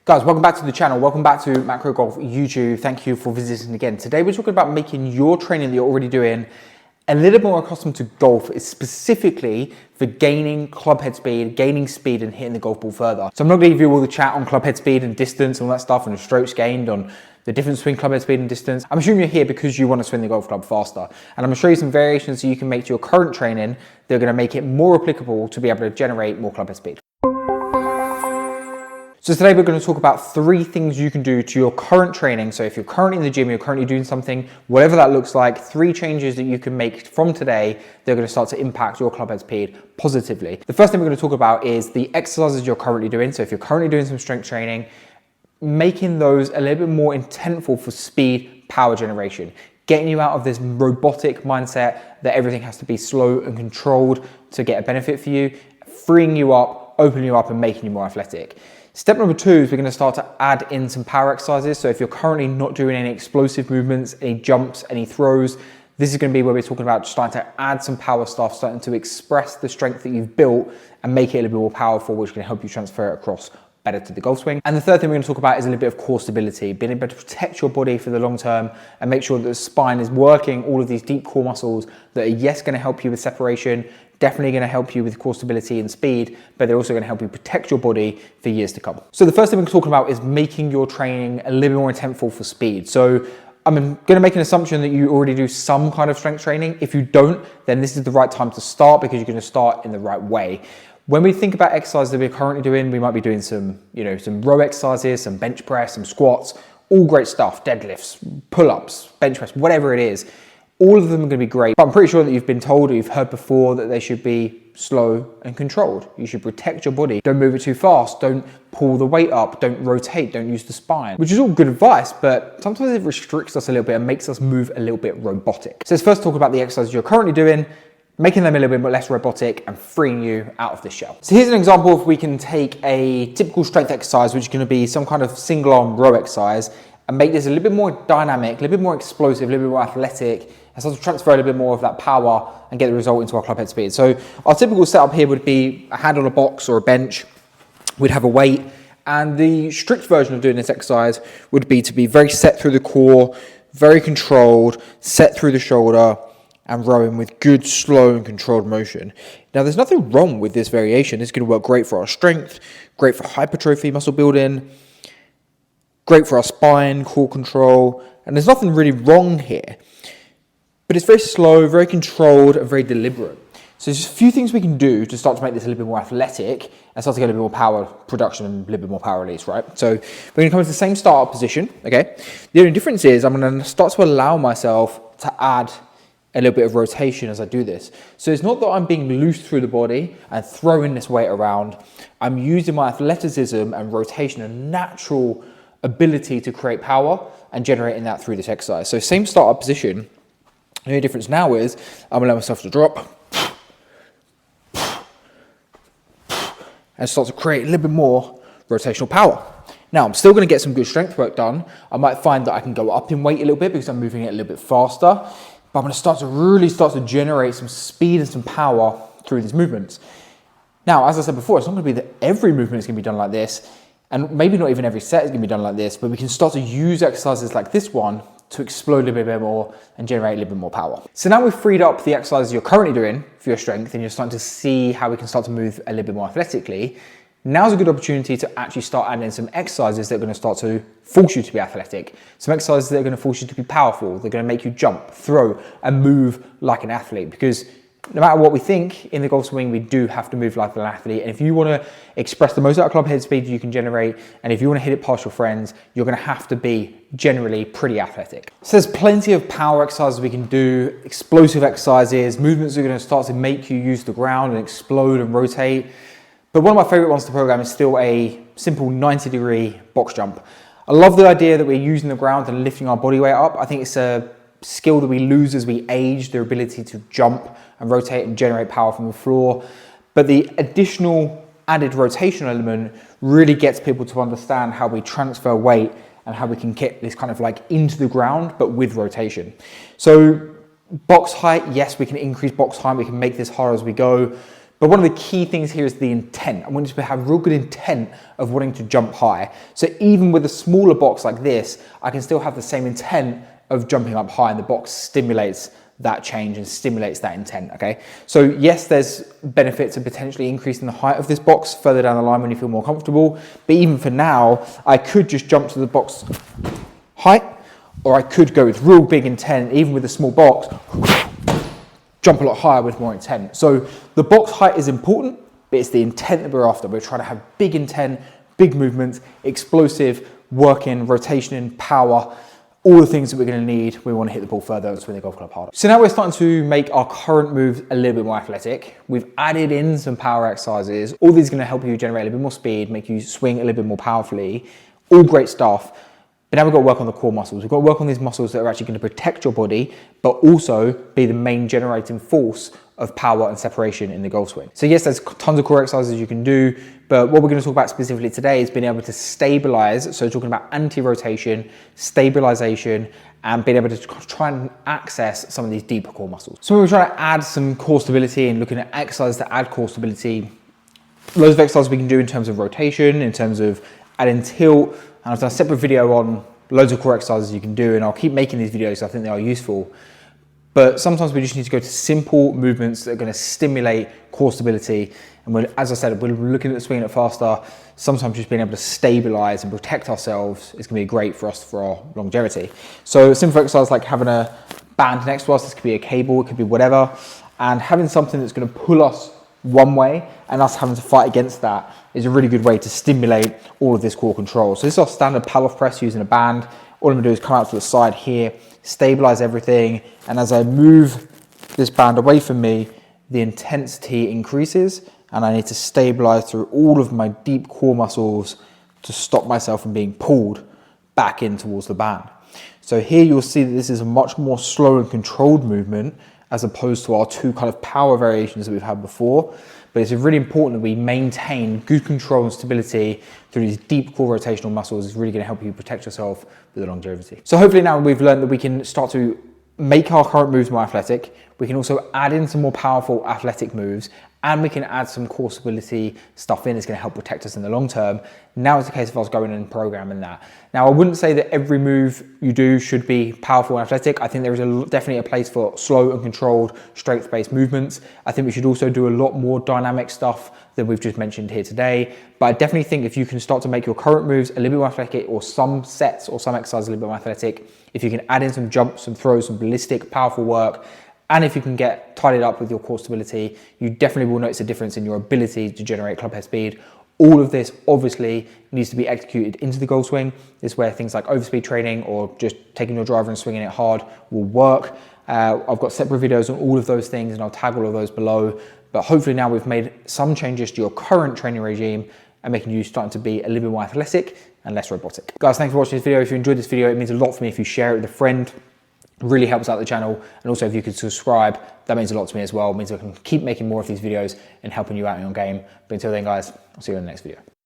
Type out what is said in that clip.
Guys, welcome back to the channel. Welcome back to Macro Golf YouTube. Thank you for visiting again. Today we're talking about making your training that you're already doing a little more accustomed to golf, specifically for gaining club head speed, gaining speed and hitting the golf ball further. So I'm not going to give you all the chat on club head speed and distance and all that stuff and the strokes gained on the difference between club head speed and distance. I'm assuming you're here because you want to swing the golf club faster. And I'm going to show you some variations that you can make to your current training that are going to make it more applicable to be able to generate more club head speed. So today we're going to talk about 3 things you can do to your current training. So if you're currently in the gym, you're currently doing something, whatever that looks like, 3 changes that you can make from today that are going to start to impact your club head speed positively. The first thing we're going to talk about is the exercises you're currently doing. So if you're currently doing some strength training, making those a little bit more intentful for speed, power generation, getting you out of this robotic mindset that everything has to be slow and controlled to get a benefit for you, freeing you up, opening you up and making you more athletic. Step number 2 is we're going to start to add in some power exercises. So if you're currently not doing any explosive movements, any jumps, any throws, this is going to be where we're talking about starting to add some power stuff, starting to express the strength that you've built and make it a little bit more powerful, which can help you transfer it across better to the golf swing. And the third thing we're going to talk about is a little bit of core stability, being able to protect your body for the long term and make sure that the spine is working all of these deep core muscles that are, yes, going to help you with separation, definitely going to help you with core stability and speed, but they're also going to help you protect your body for years to come. So the first thing we're talking about is making your training a little bit more intentful for speed. So I'm going to make an assumption that you already do some kind of strength training. If you don't, then this is the right time to start because you're going to start in the right way. When we think about exercises that we're currently doing, we might be doing some row exercises, some bench press, some squats, all great stuff, deadlifts, pull-ups, bench press, whatever it is. All of them are going to be great, but I'm pretty sure that you've been told or you've heard before that they should be slow and controlled. You should protect your body. Don't move it too fast. Don't pull the weight up. Don't rotate. Don't use the spine, which is all good advice, but sometimes it restricts us a little bit and makes us move a little bit robotic. So let's first talk about the exercises you're currently doing, making them a little bit less robotic and freeing you out of the shell. So here's an example if we can take a typical strength exercise, which is going to be some kind of single arm row exercise, and make this a little bit more dynamic, a little bit more explosive, a little bit more athletic, and start to transfer a little bit more of that power and get the result into our club head speed. So our typical setup here would be a hand on a box or a bench. We'd have a weight, and the strict version of doing this exercise would be to be very set through the core, very controlled, set through the shoulder, and rowing with good, slow and controlled motion. Now there's nothing wrong with this variation. It's going to work great for our strength, great for hypertrophy, muscle building, great for our spine, core control, and there's nothing really wrong here. But it's very slow, very controlled, and very deliberate. So there's just a few things we can do to start to make this a little bit more athletic and start to get a little bit more power production and a little bit more power release, right? So we're going to come into the same startup position, okay? The only difference is I'm going to start to allow myself to add a little bit of rotation as I do this. So it's not that I'm being loose through the body and throwing this weight around. I'm using my athleticism and rotation and natural ability to create power and generating that through this exercise. So same startup position. The only difference now is I'm allowing myself to drop and start to create a little bit more rotational power. Now I'm still going to get some good strength work done. I might find that I can go up in weight a little bit because I'm moving it a little bit faster, but I'm going to really start to generate some speed and some power through these movements. Now, as I said before, it's not going to be that every movement is going to be done like this, and maybe not even every set is going to be done like this, but we can start to use exercises like this one to explode a little bit more and generate a little bit more power. So now we've freed up the exercises you're currently doing for your strength and you're starting to see how we can start to move a little bit more athletically. Now's a good opportunity to actually start adding in some exercises that are going to start to force you to be athletic. Some exercises that are going to force you to be powerful. They're going to make you jump, throw, and move like an athlete, because no matter what we think in the golf swing, we do have to move like an athlete. And if you want to express the most out of club head speed you can generate, and if you want to hit it past your friends, you're going to have to be generally pretty athletic. So there's plenty of power exercises we can do, explosive exercises, movements that are going to start to make you use the ground and explode and rotate. But one of my favorite ones to program is still a simple 90-degree box jump. I love the idea that we're using the ground and lifting our body weight up. I think it's a skill that we lose as we age, the ability to jump and rotate and generate power from the floor. But the additional added rotation element really gets people to understand how we transfer weight and how we can get this kind of like into the ground, but with rotation. So box height, yes, we can increase box height. We can make this higher as we go. But one of the key things here is the intent. I want you to have real good intent of wanting to jump high. So even with a smaller box like this, I can still have the same intent of jumping up high, and the box stimulates that change and stimulates that intent, okay? So yes, there's benefits of potentially increasing the height of this box further down the line when you feel more comfortable. But even for now, I could just jump to the box height, or I could go with real big intent, even with a small box, jump a lot higher with more intent. So the box height is important, but it's the intent that we're after. We're trying to have big intent, big movements, explosive, working, rotation, power, all the things that we're going to need. We want to hit the ball further and swing the golf club harder. So now we're starting to make our current moves a little bit more athletic. We've added in some power exercises. All these are going to help you generate a little bit more speed, make you swing a little bit more powerfully. All great stuff. But now we've got to work on the core muscles. We've got to work on these muscles that are actually going to protect your body, but also be the main generating force of power and separation in the golf swing. So yes, there's tons of core exercises you can do, but what we're going to talk about specifically today is being able to stabilize. So talking about anti-rotation, stabilization, and being able to try and access some of these deeper core muscles. So when we're trying to add some core stability and looking at exercises that add core stability, loads of exercises we can do in terms of rotation, in terms of adding tilt. And I've done a separate video on loads of core exercises you can do, and I'll keep making these videos. I think they are useful. But sometimes we just need to go to simple movements that are going to stimulate core stability. And as I said, we're looking at swinging it faster. Sometimes just being able to stabilize and protect ourselves is going to be great for us for our longevity. So a simple exercise like having a band next to us, this could be a cable, it could be whatever, and having something that's going to pull us one way and us having to fight against that is a really good way to stimulate all of this core control. So this is our standard Pallof press using a band. All I'm gonna do is come out to the side here, stabilize everything, and as I move this band away from me, the intensity increases, and I need to stabilize through all of my deep core muscles to stop myself from being pulled back in towards the band. So here you'll see that this is a much more slow and controlled movement as opposed to our two kind of power variations that we've had before. But it's really important that we maintain good control and stability through these deep core rotational muscles. It's really going to help you protect yourself for the longevity. So hopefully now we've learned that we can start to make our current moves more athletic. We can also add in some more powerful athletic moves, and we can add some core stability stuff in. It's going to help protect us in the long term. Now it's a case of us going and programming that. Now, I wouldn't say that every move you do should be powerful and athletic. I think there is definitely a place for slow and controlled strength-based movements. I think we should also do a lot more dynamic stuff than we've just mentioned here today. But I definitely think if you can start to make your current moves a little bit more athletic, or some sets or some exercises a little bit more athletic, if you can add in some jumps, some throws, some ballistic, powerful work, and if you can get tidied up with your core stability, you definitely will notice a difference in your ability to generate club head speed. All of this obviously needs to be executed into the golf swing. This is where things like overspeed training or just taking your driver and swinging it hard will work. I've got separate videos on all of those things, and I'll tag all of those below. But hopefully now we've made some changes to your current training regime and making you starting to be a little bit more athletic and less robotic. Guys, thanks for watching this video. If you enjoyed this video, it means a lot for me if you share it with a friend. It really helps out the channel. And also if you could subscribe, that means a lot to me as well. It means I can keep making more of these videos and helping you out in your game. But until then, guys, I'll see you in the next video.